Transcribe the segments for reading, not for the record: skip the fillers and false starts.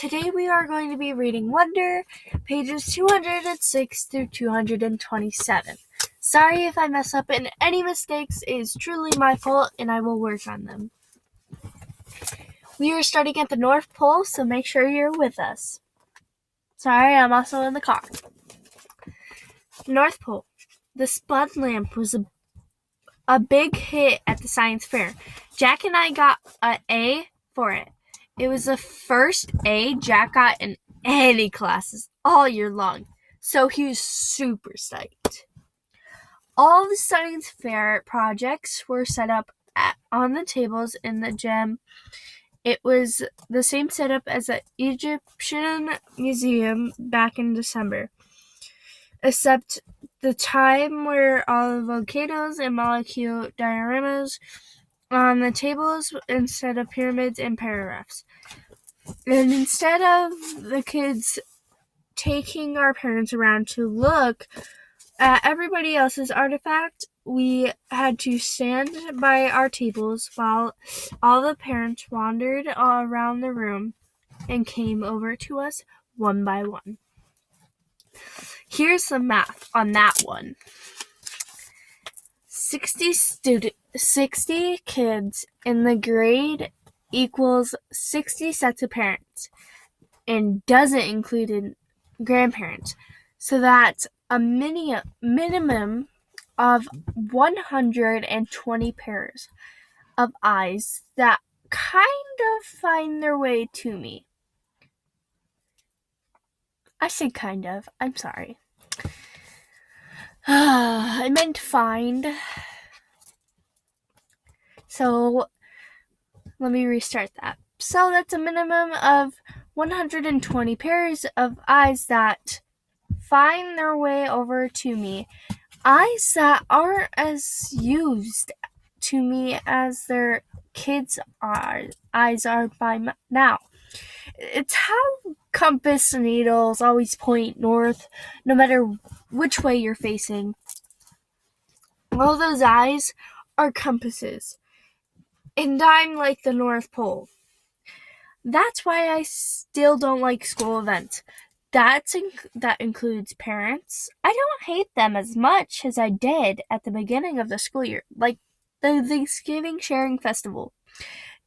Today we are going to be reading Wonder, pages 206 through 227. Sorry if I mess up, and any mistakes is truly my fault, and I will work on them. We are starting at the North Pole, so make sure you're with us. Sorry, I'm also in the car. North Pole. The Spud lamp was a big hit at the science fair. Jack and I got an A for it. It was the first A Jack got in any classes all year long, so he was super psyched. All the science fair projects were set up on the tables in the gym. It was the same setup as the Egyptian Museum back in December, except the time where all the volcanoes and molecule dioramas on the tables instead of pyramids and paragraphs. And instead of the kids taking our parents around to look at everybody else's artifact, we had to stand by our tables while all the parents wandered around the room and came over to us one by one. Here's some math on that one. 60 kids in the grade equals 60 sets of parents and doesn't include grandparents. So that's a minimum of 120 pairs of eyes that kind of find their way to me. I said kind of. I'm sorry. I meant find. So let me restart that. So that's a minimum of 120 pairs of eyes that find their way over to me. Eyes that aren't as used to me as their kids' eyes are by now. It's how compass needles always point north, no matter which way you're facing. All those eyes are compasses, and I'm like the North Pole. That's why I still don't like school events. That includes parents. I don't hate them as much as I did at the beginning of the school year, like the Thanksgiving Sharing Festival.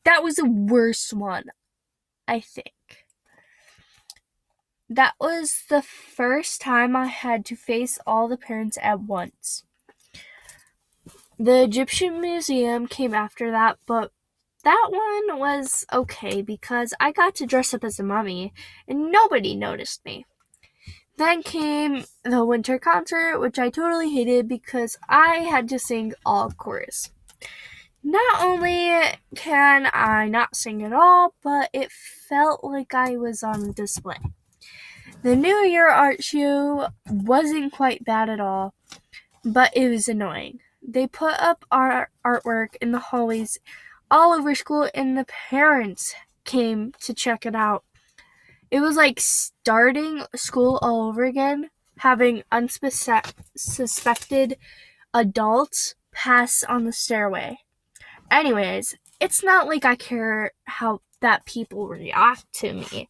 That was the worst one, I think. That was the first time I had to face all the parents at once. The Egyptian Museum came after that, but that one was okay because I got to dress up as a mummy and nobody noticed me. Then came the winter concert, which I totally hated because I had to sing all chorus. Not only can I not sing at all, but it felt like I was on display. The New Year art show wasn't quite bad at all, but it was annoying. They put up our artwork in the hallways all over school, and the parents came to check it out. It was like starting school all over again, having unsuspected adults pass on the stairway. Anyways, it's not like I care how that people react to me.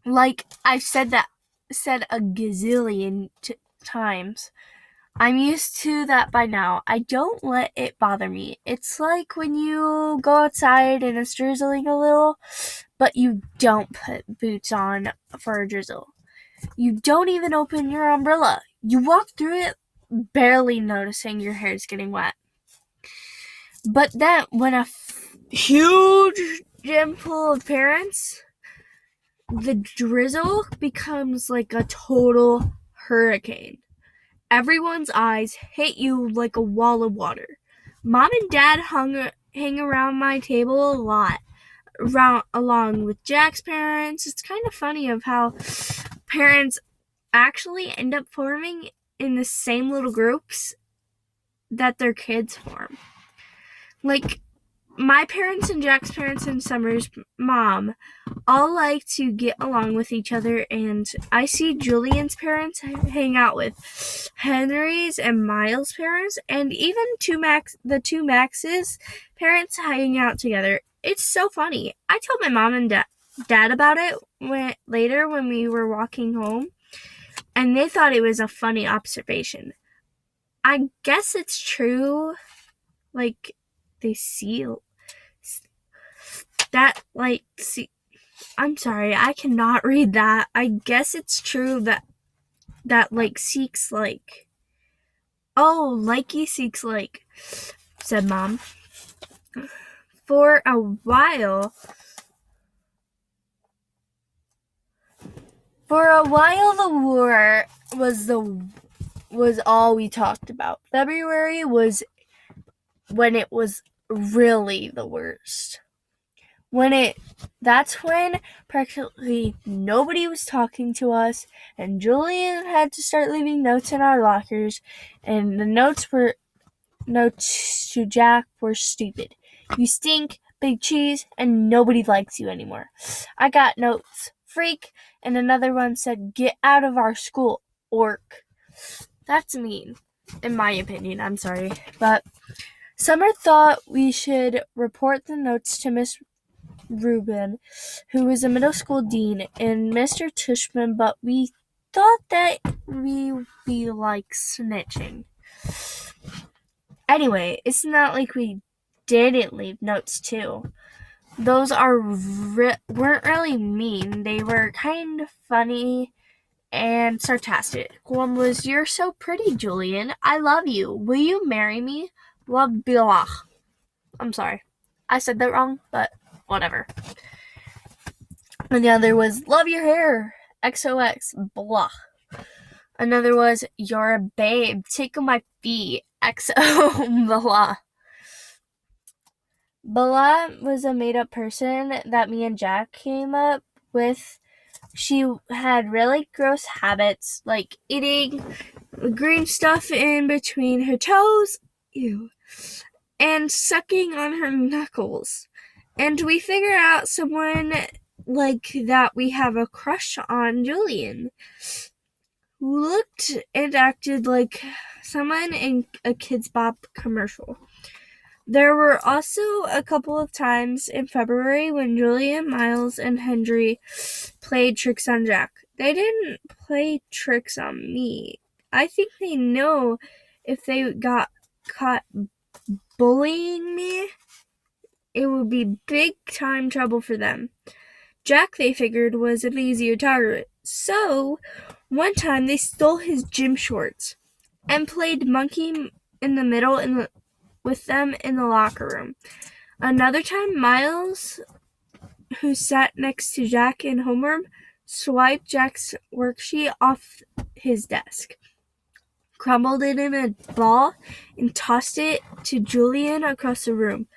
Like I've said a gazillion times. I'm used to that by now. I don't let it bother me. It's like when you go outside and it's drizzling a little, but you don't put boots on for a drizzle. You don't even open your umbrella. You walk through it barely noticing your hair's getting wet. But then when a huge gym full of parents, the drizzle becomes like a total hurricane. Everyone's eyes hit you like a wall of water. Mom and Dad hang around my table a lot, along with Jack's parents. It's kind of funny of how parents actually end up forming in the same little groups that their kids form. Like, my parents and Jack's parents and Summer's mom all like to get along with each other, and I see Julian's parents hang out with Henry's and Miles' parents, and even the two Max's parents hang out together. It's so funny. I told my mom and Dad about it later when we were walking home, and they thought it was a funny observation. I guess it's true. Like, they see that, like, see. I'm sorry, I cannot read that. I guess it's true that like seeks like. Oh, likey seeks like, said Mom. For a while, the war was all we talked about. February was when it was really the worst. That's when practically nobody was talking to us, and Julian had to start leaving notes in our lockers, and the notes to Jack were stupid. You stink, big cheese, and nobody likes you anymore. I got notes, freak, and another one said, get out of our school, orc. That's mean, in my opinion, I'm sorry. But Summer thought we should report the notes to Miss Rubin, who was a middle school dean, and Mr. Tushman, but we thought that we'd be like snitching. Anyway, it's not like we didn't leave notes too. Those weren't really mean. They were kind of funny and sarcastic. One was, you're so pretty, Julian. I love you. Will you marry me? Love Bilah. I'm sorry. I said that wrong, but whatever. And the other was, love your hair. XOX. Blah. Another was, you're a babe. Tickle my feet. XO. Blah. Bella was a made-up person that me and Jack came up with. She had really gross habits, like eating green stuff in between her toes, ew, and sucking on her knuckles. And we figure out someone like that we have a crush on, Julian, who looked and acted like someone in a Kids Bop commercial. There were also a couple of times in February when Julian, Miles, and Henry played tricks on Jack. They didn't play tricks on me. I think they know if they got caught bullying me, it would be big time trouble for them. Jack, they figured, was an easier target. So, one time they stole his gym shorts and played monkey in the middle with them in the locker room. Another time, Miles, who sat next to Jack in homeroom, swiped Jack's worksheet off his desk, crumbled it in a ball, and tossed it to Julian across the room.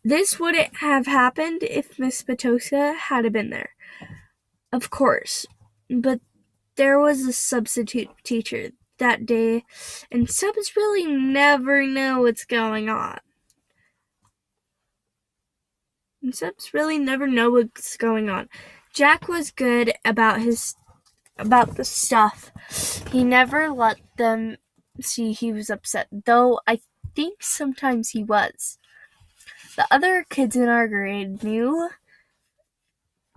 This wouldn't have happened if Miss Petosa had been there, of course, but there was a substitute teacher that day, and subs really never know what's going on. Jack was good about the stuff. He never let them see he was upset, though I think sometimes he was. The other kids in our grade knew.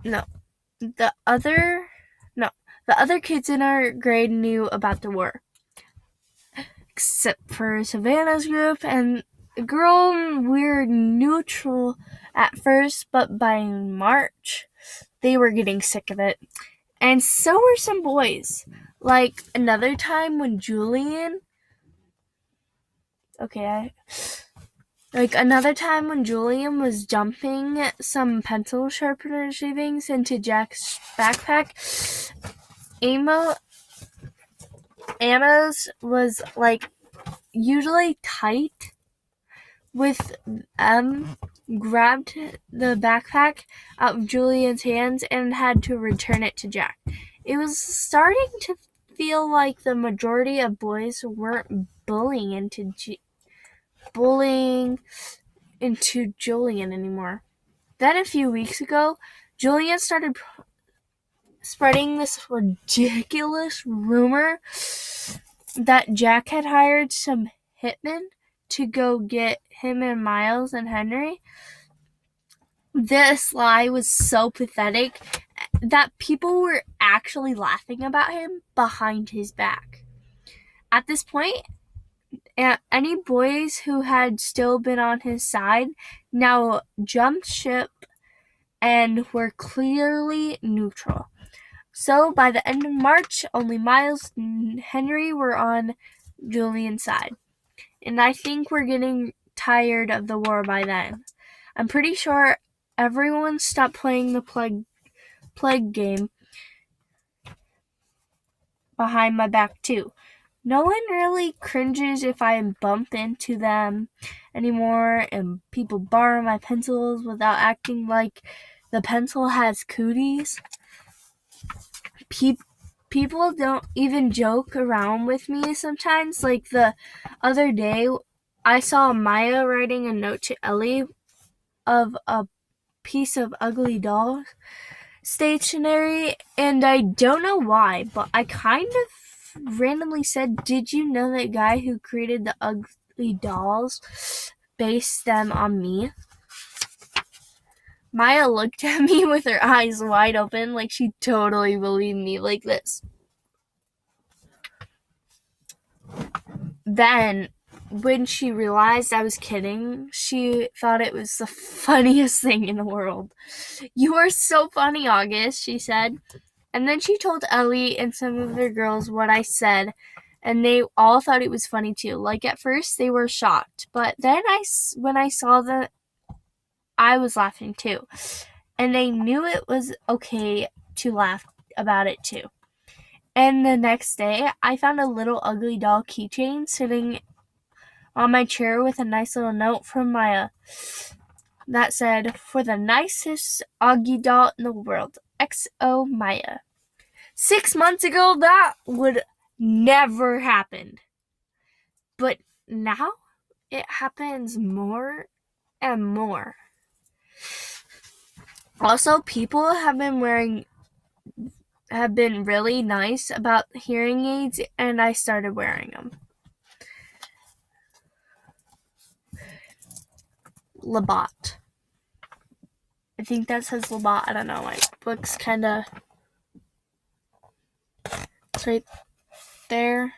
The other kids in our grade knew about the war, except for Savannah's group and the girl. We're neutral at first, but by March, they were getting sick of it. And so were some boys. Like another time when Julian was dumping some pencil sharpener shavings into Jack's backpack, Anna's was like usually tight with grabbed the backpack out of Julian's hands and had to return it to Jack. It was starting to feel like the majority of boys weren't bullying into Julian anymore. Then a few weeks ago, Julian started spreading this ridiculous rumor that Jack had hired some hitmen to go get him and Miles and Henry. This lie was so pathetic that people were actually laughing about him behind his back. At this point, any boys who had still been on his side now jumped ship and were clearly neutral. So by the end of March, only Miles and Henry were on Julian's side. And I think we're getting tired of the war by then. I'm pretty sure everyone stopped playing the plague game behind my back too. No one really cringes if I bump into them anymore, and people borrow my pencils without acting like the pencil has cooties. People don't even joke around with me sometimes. Like the other day, I saw Maya writing a note to Ellie of a piece of ugly doll stationery, and I don't know why, but I kind of randomly said, "Did you know that guy who created the ugly dolls based them on me?" Maya looked at me with her eyes wide open like she totally believed me, like this. Then, when she realized I was kidding, she thought it was the funniest thing in the world. "You are so funny, August," she said. And then she told Ellie and some of the girls what I said, and they all thought it was funny too. Like at first they were shocked, but then when I saw that, I was laughing too. And they knew it was okay to laugh about it too. And the next day, I found a little ugly doll keychain sitting on my chair with a nice little note from Maya that said, "For the nicest Augie doll in the world, XO Maya." 6 months ago, that would never happen. But now, it happens more and more. Also, people have been really nice about hearing aids, and I started wearing them. Labatt. I think that says Labatt. I don't know. My book's kind of... It's right there.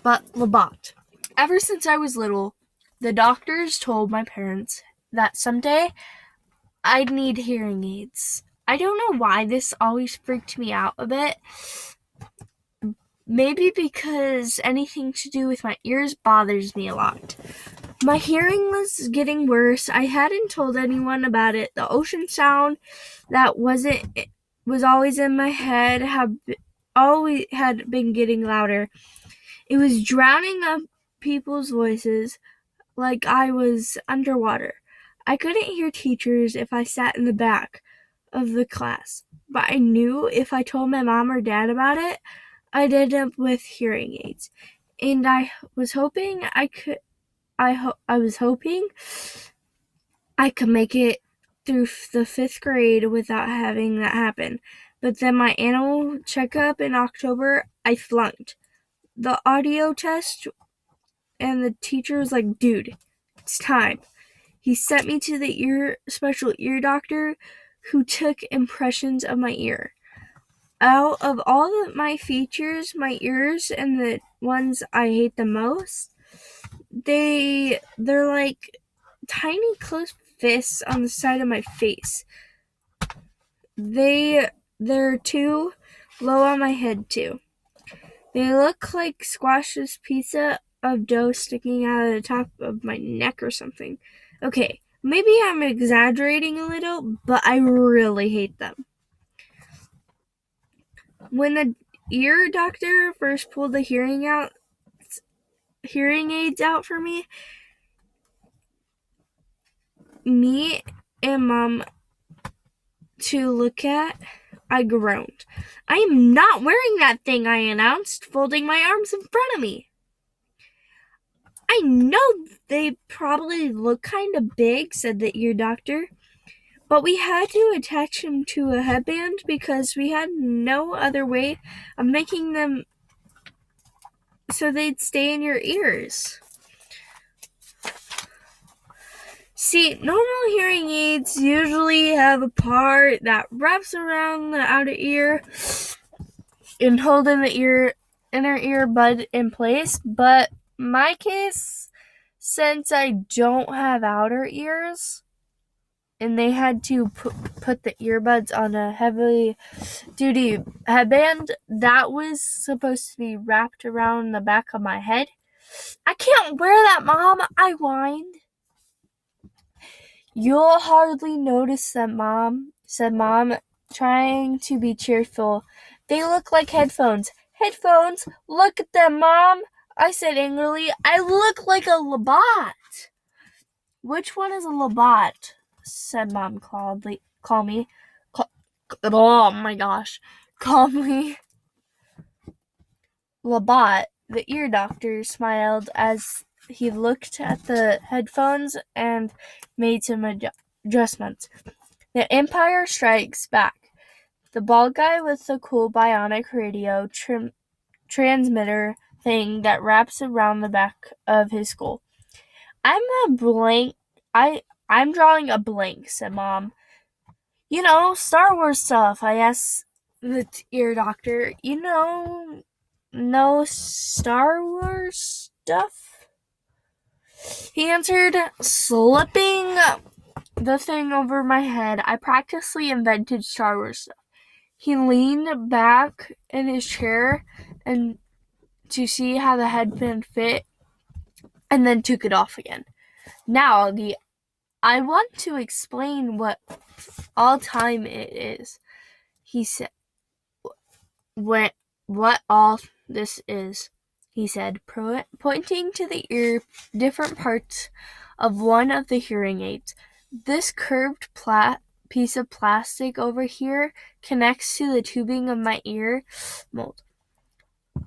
But Labatt. Ever since I was little, the doctors told my parents that someday I'd need hearing aids. I don't know why this always freaked me out a bit. Maybe because anything to do with my ears bothers me a lot. My hearing was getting worse. I hadn't told anyone about it. The ocean sound that was always in my head always had been getting louder. It was drowning up people's voices like I was underwater. I couldn't hear teachers if I sat in the back of the class, but I knew if I told my mom or dad about it, I'd end up with hearing aids. And I was hoping I could make it through the 5th grade without having that happen. But then my annual checkup in October, I flunked the audio test, and the teacher was like, "Dude, it's time." He sent me to the special ear doctor who took impressions of my ear. Out of all of my features, my ears and the ones I hate the most, they're like tiny closed fists on the side of my face. They're too low on my head too. They look like squash's pizza of dough sticking out of the top of my neck or something. Okay, maybe I'm exaggerating a little, but I really hate them. When the ear doctor first pulled the hearing aids out for me and Mom to look at, I groaned. "I am not wearing that thing," I announced, folding my arms in front of me. "I know they probably look kind of big," said the ear doctor, "but we had to attach them to a headband because we had no other way of making them so they'd stay in your ears." See, normal hearing aids usually have a part that wraps around the outer ear and holding the inner earbud in place, but my case, since I don't have outer ears, and they had to put the earbuds on a heavy duty headband that was supposed to be wrapped around the back of my head. I can't wear that, Mom, I whined. You'll hardly notice them, Mom, said Mom, trying to be cheerful. They look like headphones. Headphones? Look at them, Mom, I said angrily. I look like a Labatt. Which one is a Labatt? Said Mom calmly. Oh my gosh. Calmly. Labatt, the ear doctor, smiled as he looked at the headphones and made some adjustments. The Empire Strikes Back. The bald guy with the cool bionic radio transmitter thing that wraps around the back of his skull. I'm drawing a blank, said Mom. You know, Star Wars stuff, I asked the ear doctor. You know, no Star Wars stuff? He answered, slipping the thing over my head. I practically invented Star Wars stuff. He leaned back in his chair and to see how the headband fit, and then took it off again. Now, I want to explain what all time it is, he said. What all this is, he said, pointing to the different parts of one of the hearing aids. This curved piece of plastic over here connects to the tubing of my ear mold.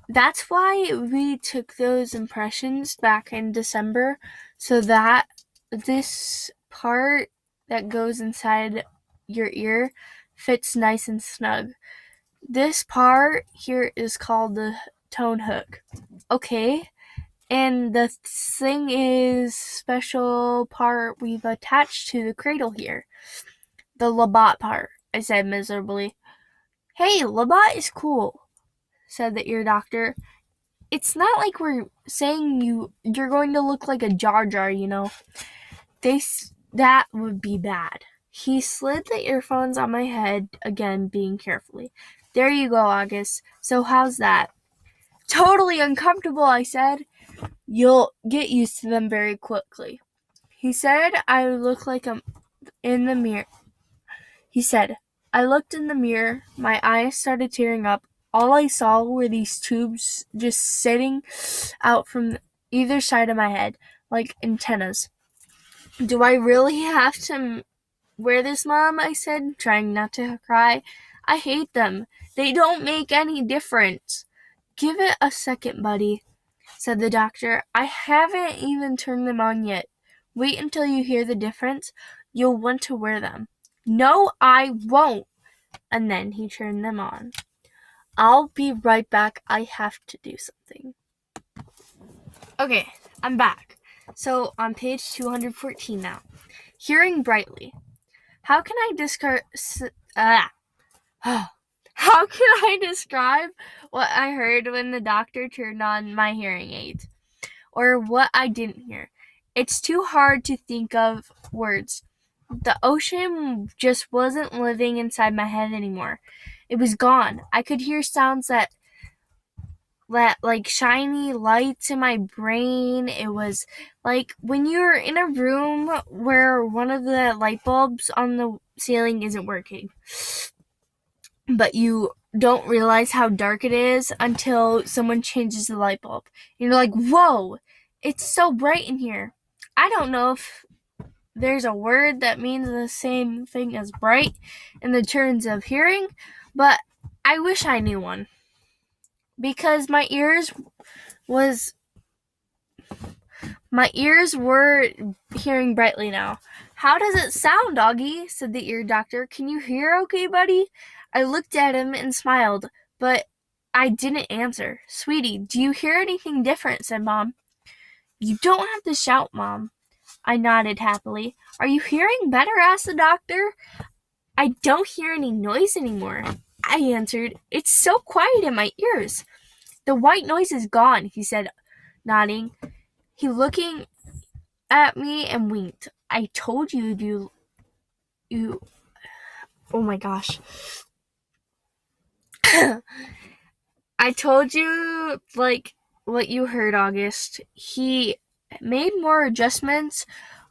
That's why we took those impressions back in December, so that this part that goes inside your ear fits nice and snug. This part here is called the tone hook. Okay, and the thing is special part we've attached to the cradle here. The Labatt part, I said miserably. Hey, Labatt is cool, said the ear doctor. It's not like we're saying you're going to look like a Jar Jar, you know. That would be bad. He slid the earphones on my head again, being carefully. There you go, August. So how's that? Totally uncomfortable, I said. You'll get used to them very quickly. He said I look like I'm in the mirror. He said, I looked in the mirror. My eyes started tearing up. All I saw were these tubes just sitting out from either side of my head, like antennas. Do I really have to wear this, Mom? I said, trying not to cry. I hate them. They don't make any difference. Give it a second, buddy, said the doctor. I haven't even turned them on yet. Wait until you hear the difference. You'll want to wear them. No, I won't. And then he turned them on. I'll be right back. I have to do something. Okay, I'm back. So on page 214 now. Hearing brightly. How can I How can I describe what I heard when the doctor turned on my hearing aids? Or what I didn't hear? It's too hard to think of words. The ocean just wasn't living inside my head anymore. It was gone. I could hear sounds that like shiny lights in my brain. It was like when you're in a room where one of the light bulbs on the ceiling isn't working, but you don't realize how dark it is until someone changes the light bulb. You're like, whoa, it's so bright in here. I don't know if there's a word that means the same thing as bright in the terms of hearing, but I wish I knew one. Because my ears were hearing brightly now. How does it sound, Doggy? Said the ear doctor. Can you hear okay, buddy? I looked at him and smiled, but I didn't answer. Sweetie, do you hear anything different? Said Mom. You don't have to shout, Mom. I nodded happily. Are you hearing better? Asked the doctor. I don't hear any noise anymore, I answered. It's so quiet in my ears. The white noise is gone, he said, nodding. He looking at me and winked. I told you, oh my gosh. I told you, like, what you heard, August. He made more adjustments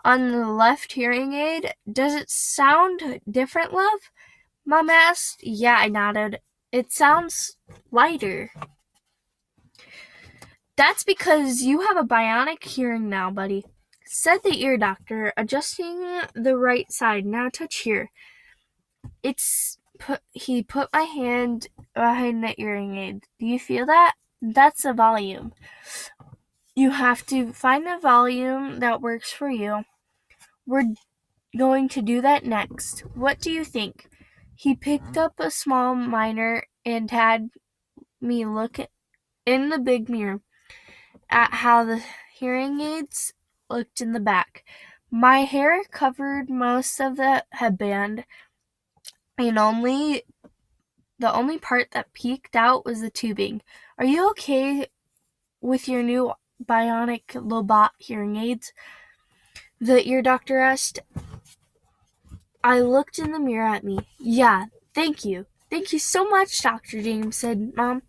on the left hearing aid. Does it sound different, love? Mom asked. Yeah, I nodded. It sounds lighter. That's because you have a bionic hearing now, buddy, said the ear doctor, adjusting the right side. Now touch here. He put my hand behind the hearing aid. Do you feel that? That's the volume. You have to find the volume that works for you. We're going to do that next. What do you think? He picked up a small miner and had me look in the big mirror at how the hearing aids looked in the back. My hair covered most of the headband, and the only part that peeked out was the tubing. Are you okay with your new bionic Lobot hearing aids? The ear doctor asked. I looked in the mirror at me. Yeah, thank you. Thank you so much, Dr. James, said Mom.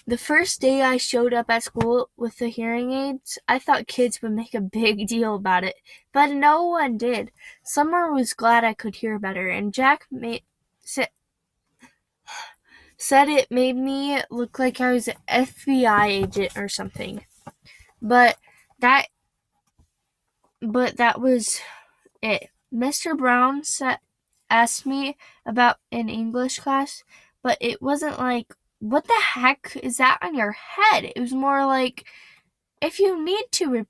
The first day I showed up at school with the hearing aids, I thought kids would make a big deal about it, but no one did. Summer was glad I could hear better, and Jack said it made me look like I was an FBI agent or something. But that was it. Mr. Brown asked me about an English class, but it wasn't like, what the heck is that on your head? It was more like, if you need me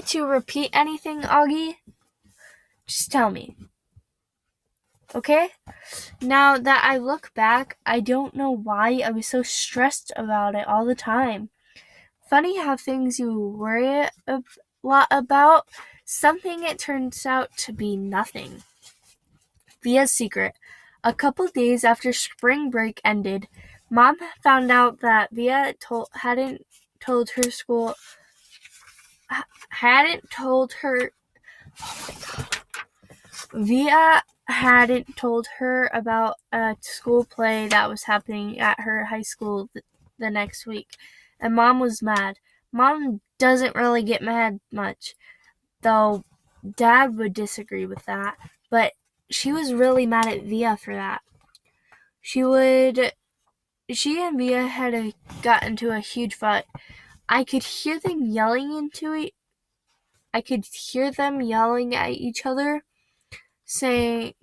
to repeat anything, Augie, just tell me. Okay? Now that I look back, I don't know why I was so stressed about it all the time. Funny how things you worry a lot about, something it turns out to be nothing. Via's secret. A couple days after spring break ended, Mom found out that Via hadn't told her Via hadn't told her about a school play that was happening at her high school the next week, and Mom was mad. Mom doesn't really get mad much, though Dad would disagree with that, but she was really mad at Via for that. She and Via had got into a huge fight. I could hear them yelling at each other, saying,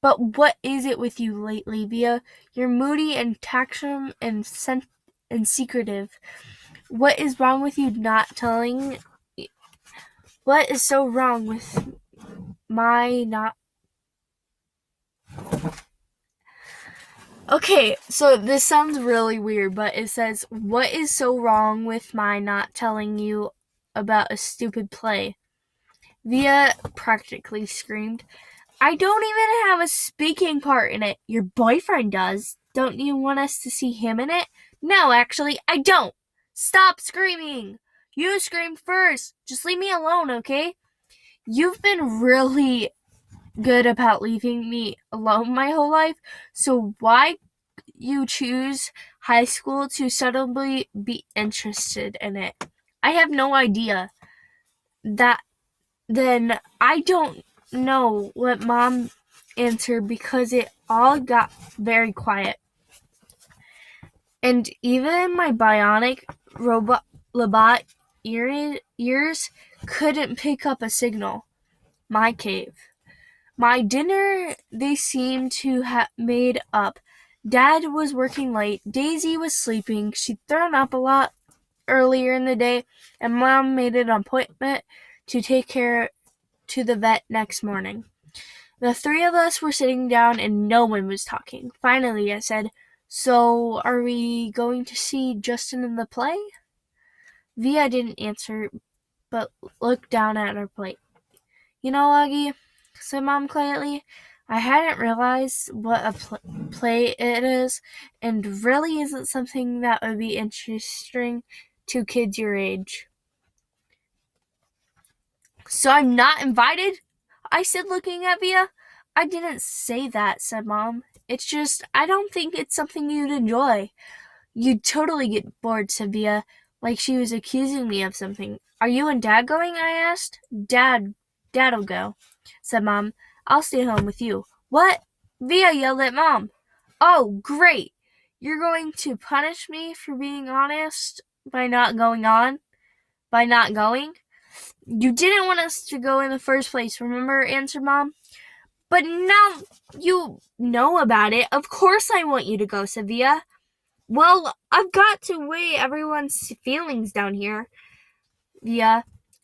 "But what is it with you lately, Via? You're moody and tantrum and secretive. What is wrong with you not telling? What is so wrong with my not?" Okay, so this sounds really weird, but it says, what is so wrong with my not telling you about a stupid play? Via practically screamed. I don't even have a speaking part in it. Your boyfriend does. Don't you want us to see him in it? No, actually, I don't. Stop screaming. You screamed first. Just leave me alone, okay? You've been really good about leaving me alone my whole life, so why you choose high school to suddenly be interested in it? I have no idea. Then I don't know what Mom answered because it all got very quiet. And even my bionic robot ears couldn't pick up a signal. My cave. My dinner they seemed to have made up. Dad was working late. Daisy was sleeping. She'd thrown up a lot earlier in the day, and Mom made an appointment to take her to the vet next morning. The three of us were sitting down and no one was talking. Finally, I said, so are we going to see Justin in the play? Via didn't answer, but looked down at her plate. You know, Augie, said Mom quietly, I hadn't realized what a play it is, and really isn't something that would be interesting to kids your age. So I'm not invited? I said, looking at Via. I didn't say that, said Mom. It's just, I don't think it's something you'd enjoy. You'd totally get bored, said Via, like she was accusing me of something. Are you and Dad going? I asked. Dad'll go, said Mom. I'll stay home with you. What? Via yelled at Mom. Oh, great. You're going to punish me for being honest by not going? You didn't want us to go in the first place, remember? Answered Mom. But now you know about it. Of course I want you to go, said Via. Well, I've got to weigh everyone's feelings down here, Via,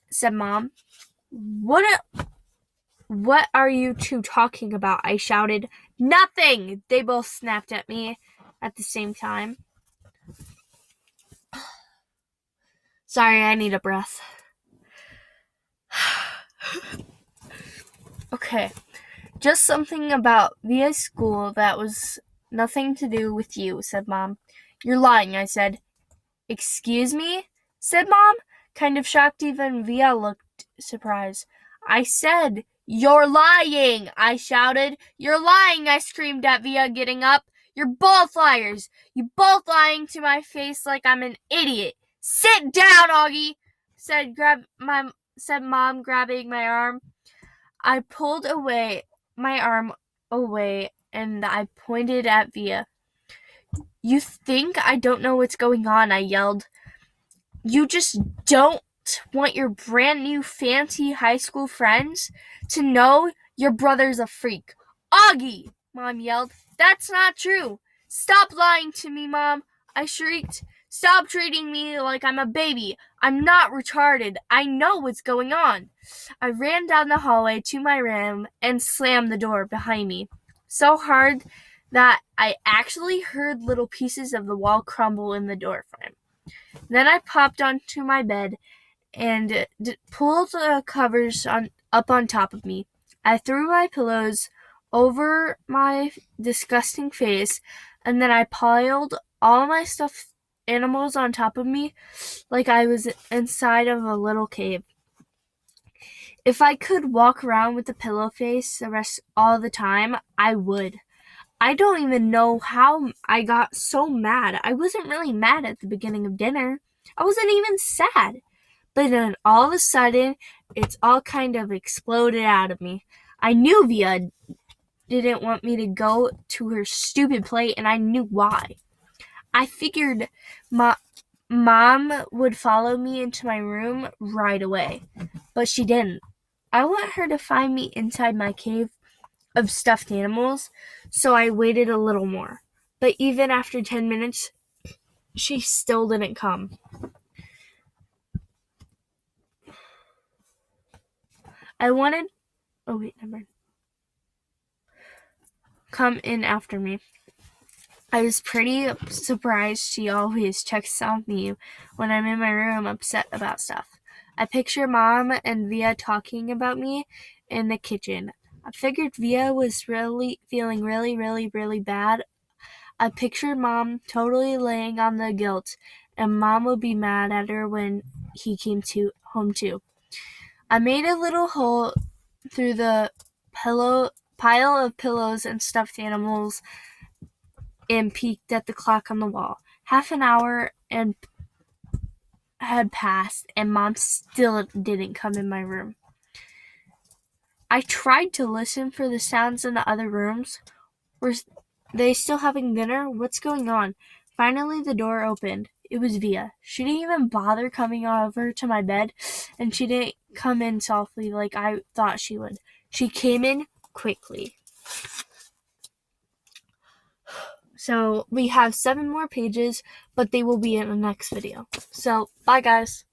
said Mom. What are you two talking about? I shouted. Nothing! They both snapped at me at the same time. Sorry, I need a breath. Okay. Just something about Via's school that was nothing to do with you, said Mom. You're lying, I said. Excuse me? Said Mom, kind of shocked. Even Via looked surprised. I said, you're lying, I shouted. You're lying, I screamed at Via, getting up. You're both liars. You both lying to my face like I'm an idiot. Sit down, Augie, said Mom, grabbing my arm. I pulled my arm away and I pointed at Via. You think I don't know what's going on, I yelled. You just don't want your brand new fancy high school friends to know your brother's a freak. Augie, Mom yelled. That's not true. Stop lying to me, Mom, I shrieked. Stop treating me like I'm a baby. I'm not retarded. I know what's going on. I ran down the hallway to my room and slammed the door behind me so hard that I actually heard little pieces of the wall crumble in the doorframe. Then I popped onto my bed and pulled the covers up on top of me. I threw my pillows over my disgusting face, and then I piled all my stuffed animals on top of me like I was inside of a little cave. If I could walk around with a pillow face all the time, I would. I don't even know how I got so mad. I wasn't really mad at the beginning of dinner. I wasn't even sad. But then all of a sudden, it's all kind of exploded out of me. I knew Via didn't want me to go to her stupid play, and I knew why. I figured Mom would follow me into my room right away, but she didn't. I want her to find me inside my cave of stuffed animals, so I waited a little more. But even after 10 minutes, she still didn't come. Come in after me. I was pretty surprised. She always checks on me when I'm in my room upset about stuff. I picture Mom and Via talking about me in the kitchen. I figured Via was feeling really bad. I pictured Mom totally laying on the guilt, and Mom would be mad at her when he came home too. I made a little hole through the pile of pillows and stuffed animals and peeked at the clock on the wall. Half an hour had passed, and Mom still didn't come in my room. I tried to listen for the sounds in the other rooms. Were they still having dinner? What's going on? Finally, the door opened. It was Via. She didn't even bother coming over to my bed, and she didn't come in softly like I thought she would. She came in quickly. So we have 7 more pages, but they will be in the next video. So, bye guys.